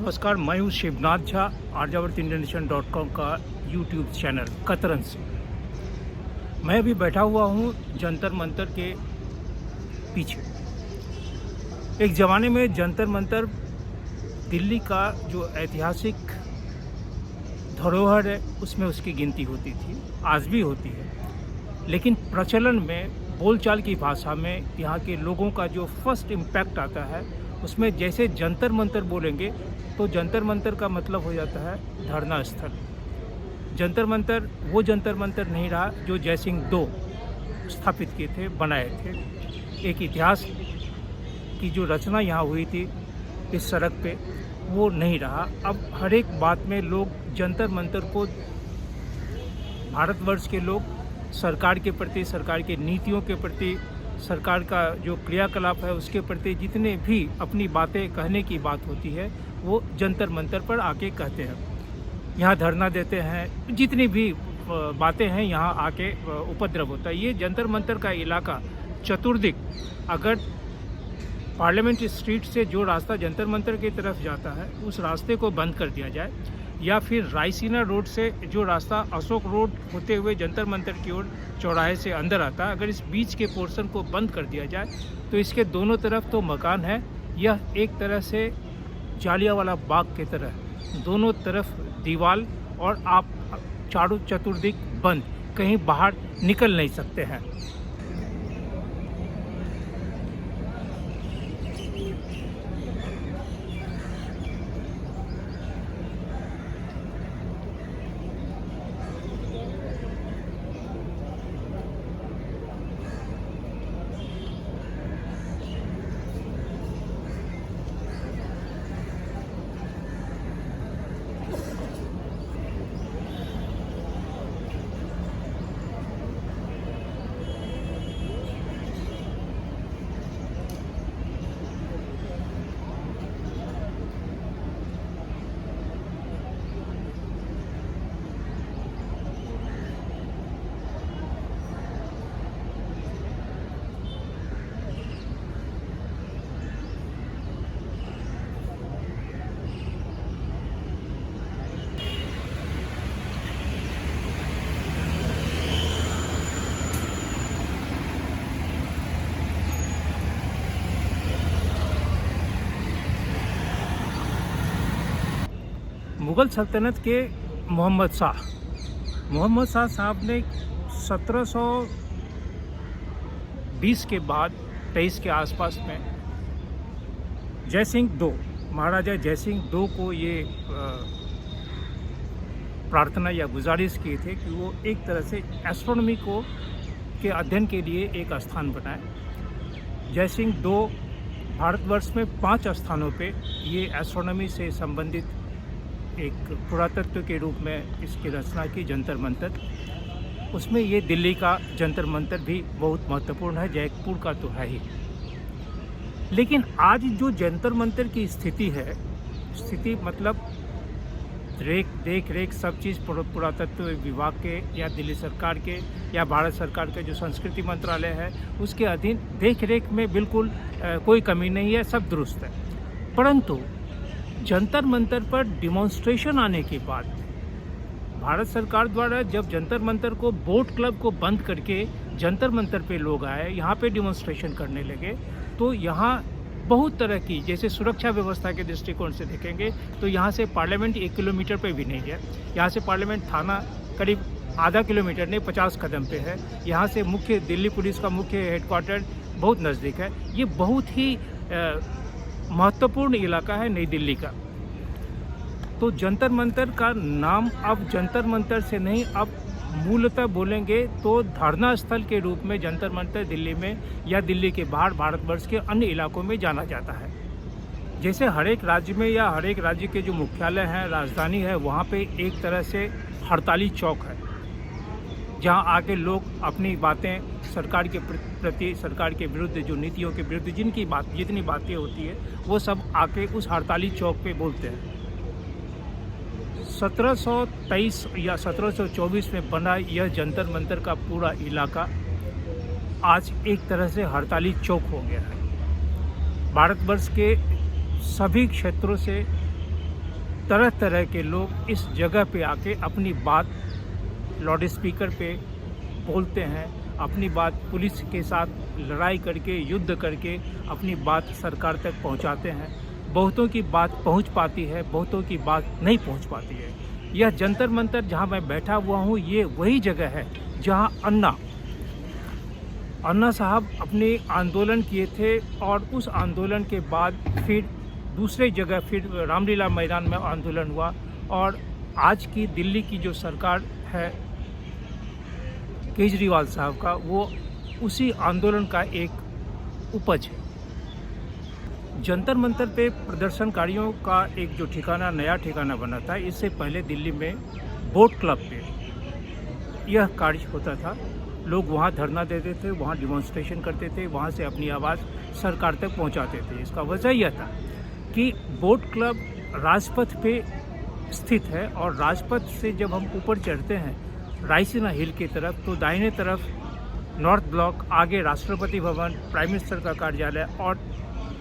नमस्कार, मैं हूँ शिवनाथ झा, aryavartindianation.com का यूट्यूब चैनल कतरन से। मैं अभी बैठा हुआ हूँ जंतर मंतर के पीछे। एक ज़माने में जंतर मंतर दिल्ली का जो ऐतिहासिक धरोहर है उसमें उसकी गिनती होती थी, आज भी होती है। लेकिन प्रचलन में बोलचाल की भाषा में यहाँ के लोगों का जो फर्स्ट इम्पैक्ट आता है उसमें जैसे जंतर मंतर बोलेंगे तो जंतर मंतर का मतलब हो जाता है धरना स्थल। जंतर मंतर वो जंतर मंतर नहीं रहा जो जयसिंह दो स्थापित किए थे, बनाए थे। एक इतिहास की जो रचना यहाँ हुई थी इस सड़क पे, वो नहीं रहा। अब हर एक बात में लोग जंतर मंतर को, भारतवर्ष के लोग सरकार के प्रति, सरकार की नीतियों के प्रति, सरकार का जो क्रियाकलाप है उसके प्रति जितने भी अपनी बातें कहने की बात होती है वो जंतर मंतर पर आके कहते हैं। यहाँ धरना देते हैं, जितनी भी बातें हैं यहाँ आके उपद्रव होता है। ये जंतर मंतर का इलाका चतुर्दिक, अगर पार्लियामेंट स्ट्रीट से जो रास्ता जंतर मंतर की तरफ जाता है उस रास्ते को बंद कर दिया जाए, या फिर रायसीना रोड से जो रास्ता अशोक रोड होते हुए जंतर मंतर की ओर चौराहे से अंदर आता है, अगर इस बीच के पोर्शन को बंद कर दिया जाए तो इसके दोनों तरफ तो मकान है। यह एक तरह से जालियांवाला बाग की तरह दोनों तरफ दीवार, और आप चारों चतुर्दिक बंद, कहीं बाहर निकल नहीं सकते हैं। मुग़ल सल्तनत के मोहम्मद शाह साहब ने 1720 के बाद 23 के आसपास में जयसिंह दो, महाराजा जयसिंह दो को ये प्रार्थना या गुजारिश की थी कि वो एक तरह से एस्ट्रोनॉमी को के अध्ययन के लिए एक स्थान बनाए। जयसिंह दो भारतवर्ष में 5 स्थानों पे ये एस्ट्रोनॉमी से संबंधित एक पुरातत्व के रूप में इसकी रचना की, जंतर मंतर। उसमें ये दिल्ली का जंतर मंतर भी बहुत महत्वपूर्ण है, जयपुर का तो है ही। लेकिन आज जो जंतर मंतर की स्थिति मतलब देख रेख सब चीज़ पुरातत्व विभाग के या दिल्ली सरकार के या भारत सरकार के जो संस्कृति मंत्रालय है उसके अधीन देख रेख में बिल्कुल कोई कमी नहीं है, सब दुरुस्त है। परंतु जंतर मंतर पर डिमॉन्स्ट्रेशन आने के बाद भारत सरकार द्वारा जब जंतर मंतर को, बोट क्लब को बंद करके जंतर मंतर पे लोग आए, यहाँ पे डिमॉन्स्ट्रेशन करने लगे, तो यहाँ बहुत तरह की, जैसे सुरक्षा व्यवस्था के दृष्टिकोण से देखेंगे तो यहाँ से पार्लियामेंट 1 किलोमीटर पे भी नहीं है। यहाँ से पार्लियामेंट थाना करीब आधा किलोमीटर नहीं 50 कदम पे है। यहाँ से मुख्य दिल्ली पुलिस का मुख्य हेडक्वार्टर बहुत नज़दीक है। ये बहुत ही महत्वपूर्ण इलाका है नई दिल्ली का। तो जंतर मंतर का नाम अब जंतर मंतर से नहीं, अब मूलतः बोलेंगे तो धरना स्थल के रूप में जंतर मंतर दिल्ली में या दिल्ली के बाहर भारतवर्ष के अन्य इलाकों में जाना जाता है। जैसे हर एक राज्य में या हर एक राज्य के जो मुख्यालय हैं, राजधानी है, वहाँ पे एक तरह से हड़ताली चौक है जहाँ आके लोग अपनी बातें सरकार के प्रति, सरकार के विरुद्ध, जो नीतियों के विरुद्ध जितनी बातें होती है वो सब आके उस हड़ताली चौक पे बोलते हैं। 1723 या 1724 में बना यह जंतर मंतर का पूरा इलाका आज एक तरह से हड़ताली चौक हो गया है। भारतवर्ष के सभी क्षेत्रों से तरह तरह के लोग इस जगह पे आके अपनी बात लाउड स्पीकर पे बोलते हैं, अपनी बात पुलिस के साथ लड़ाई करके, युद्ध करके अपनी बात सरकार तक पहुंचाते हैं। बहुतों की बात पहुंच पाती है, बहुतों की बात नहीं पहुंच पाती है। यह जंतर मंतर जहां मैं बैठा हुआ हूं, ये वही जगह है जहां अन्ना साहब अपने आंदोलन किए थे और उस आंदोलन के बाद फिर दूसरे जगह फिर रामलीला मैदान में आंदोलन हुआ। और आज की दिल्ली की जो सरकार है केजरीवाल साहब का, वो उसी आंदोलन का एक उपज है। जंतर मंतर पे प्रदर्शनकारियों का एक जो ठिकाना, नया ठिकाना बना था, इससे पहले दिल्ली में बोट क्लब पे यह कार्य होता था। लोग वहाँ धरना देते थे, वहाँ डिमॉन्स्ट्रेशन करते थे, वहाँ से अपनी आवाज़ सरकार तक पहुँचाते थे। इसका वजह यह था कि बोट क्लब राजपथ पे स्थित है और राजपथ से जब हम ऊपर चढ़ते हैं रायसीना हिल की तरफ, तो दाहिने तरफ नॉर्थ ब्लॉक, आगे राष्ट्रपति भवन, प्राइम मिनिस्टर का कार्यालय और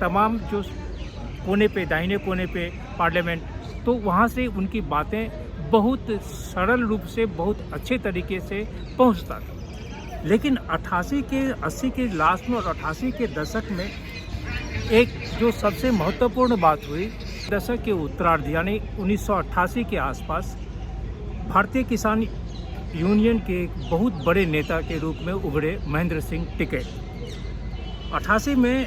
तमाम जो कोने पे, दाहिने कोने पे पार्लियामेंट, तो वहाँ से उनकी बातें बहुत सरल रूप से, बहुत अच्छे तरीके से पहुँचता था। लेकिन 80 के लास्ट में और 88 के दशक में एक जो सबसे महत्वपूर्ण बात हुई, दशक के उत्तरार्ध यानी 1988 के आसपास भारतीय किसान यूनियन के एक बहुत बड़े नेता के रूप में उभरे महेंद्र सिंह टिकैत। 88 में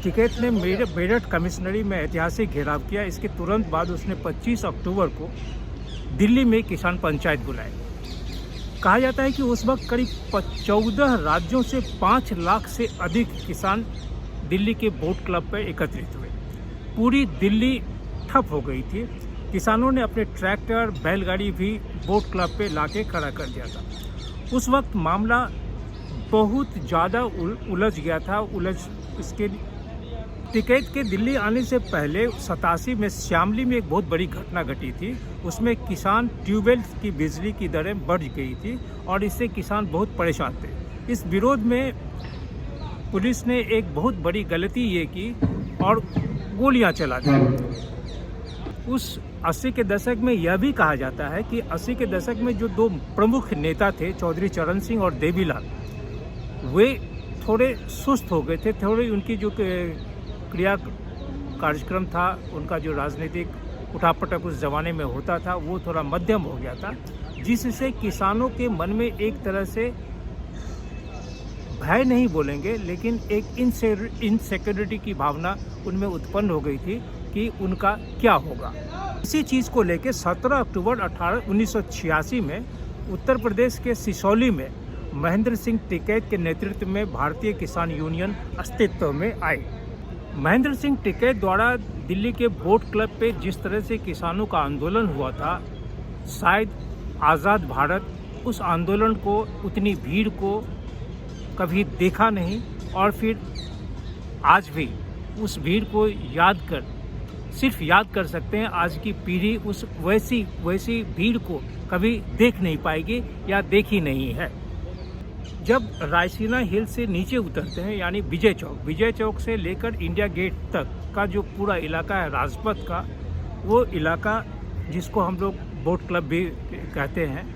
टिकैत ने मेरठ कमिश्नरी में ऐतिहासिक घेराव किया। इसके तुरंत बाद उसने 25 अक्टूबर को दिल्ली में किसान पंचायत बुलाए। कहा जाता है कि उस वक्त करीब 14 राज्यों से 5 लाख से अधिक किसान दिल्ली के बोट क्लब पर एकत्रित हुए। पूरी दिल्ली ठप हो गई थी। किसानों ने अपने ट्रैक्टर, बैलगाड़ी भी बोट क्लब पे लाके खड़ा कर दिया था। उस वक्त मामला बहुत ज़्यादा उलझ गया था। इसके टिकैत के दिल्ली आने से पहले 87 में श्यामली में एक बहुत बड़ी घटना घटी थी। उसमें किसान ट्यूबवेल की बिजली की दरें बढ़ गई थी और इससे किसान बहुत परेशान थे। इस विरोध में पुलिस ने एक बहुत बड़ी गलती ये की और गोलियां चला दी। उस 80 के दशक में यह भी कहा जाता है कि 80 के दशक में जो 2 प्रमुख नेता थे, चौधरी चरण सिंह और देवीलाल, वे थोड़े सुस्त हो गए थे। थोड़ी उनकी जो क्रिया कार्यक्रम था, उनका जो राजनीतिक उठापटक उस ज़माने में होता था, वो थोड़ा मध्यम हो गया था, जिससे किसानों के मन में एक तरह से भय नहीं बोलेंगे, लेकिन एक इनसिक्योरिटी की भावना उनमें उत्पन्न हो गई थी कि उनका क्या होगा। इसी चीज़ को लेकर 17 अक्टूबर 1986 में उत्तर प्रदेश के सिसौली में महेंद्र सिंह टिकैत के नेतृत्व में भारतीय किसान यूनियन अस्तित्व में आई। महेंद्र सिंह टिकैत द्वारा दिल्ली के बोट क्लब पे जिस तरह से किसानों का आंदोलन हुआ था, शायद आज़ाद भारत उस आंदोलन को, उतनी भीड़ को कभी देखा नहीं। और फिर आज भी उस भीड़ को सिर्फ याद कर सकते हैं। आज की पीढ़ी उस वैसी भीड़ को कभी देख नहीं पाएगी या देखी नहीं है। जब रायसीना हिल से नीचे उतरते हैं, यानी विजय चौक से लेकर इंडिया गेट तक का जो पूरा इलाका है राजपथ का, वो इलाका जिसको हम लोग बोट क्लब भी कहते हैं,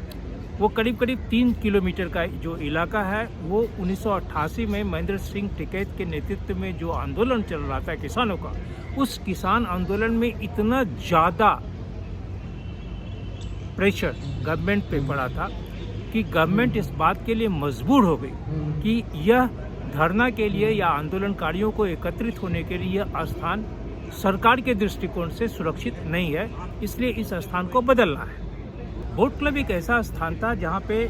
वो करीब 3 किलोमीटर का जो इलाका है, वो 1988 में महेंद्र सिंह टिकैत के नेतृत्व में जो आंदोलन चल रहा था किसानों का, उस किसान आंदोलन में इतना ज़्यादा प्रेशर गवर्नमेंट पे पड़ा था कि गवर्नमेंट इस बात के लिए मजबूर हो गई कि यह धरना के लिए या आंदोलनकारियों को एकत्रित होने के लिए यह स्थान सरकार के दृष्टिकोण से सुरक्षित नहीं है, इसलिए इस स्थान को बदलना है। बोट क्लब एक ऐसा स्थान था जहाँ पे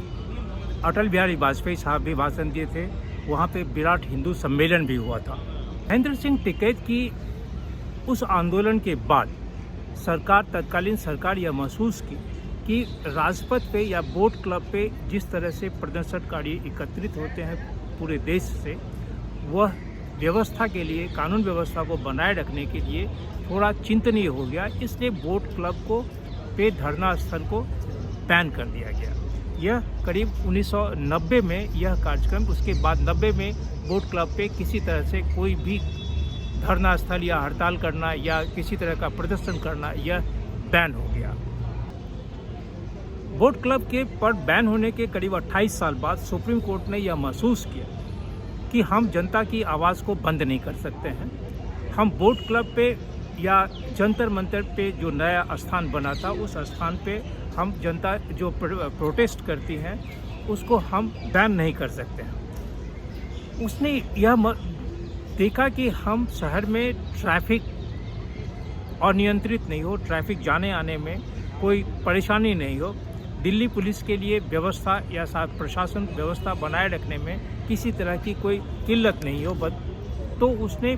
अटल बिहारी वाजपेयी साहब भी भाषण दिए थे, वहाँ पे विराट हिंदू सम्मेलन भी हुआ था। महेंद्र सिंह टिकैत की उस आंदोलन के बाद तत्कालीन सरकार यह महसूस की कि राजपथ पे या बोट क्लब पे जिस तरह से प्रदर्शनकारी एकत्रित होते हैं पूरे देश से, वह व्यवस्था के लिए, कानून व्यवस्था को बनाए रखने के लिए थोड़ा चिंतनीय हो गया। इसलिए बोट क्लब को पे धरना स्थल को बैन कर दिया गया। यह करीब 1990 में यह कार्यक्रम, उसके बाद 90 में बोट क्लब पे किसी तरह से कोई भी धरना स्थल या हड़ताल करना या किसी तरह का प्रदर्शन करना यह बैन हो गया। बोट क्लब के पर बैन होने के करीब 28 साल बाद सुप्रीम कोर्ट ने यह महसूस किया कि हम जनता की आवाज़ को बंद नहीं कर सकते हैं। हम बोट क्लब पे या जंतर मंतर पे जो नया स्थान बना था, उस स्थान पे हम जनता जो प्रोटेस्ट करती हैं उसको हम बैन नहीं कर सकते हैं। उसने यह देखा कि हम शहर में ट्रैफिक अनियंत्रित नहीं हो, ट्रैफिक जाने आने में कोई परेशानी नहीं हो, दिल्ली पुलिस के लिए व्यवस्था या साथ प्रशासन व्यवस्था बनाए रखने में किसी तरह की कोई किल्लत नहीं हो, तो उसने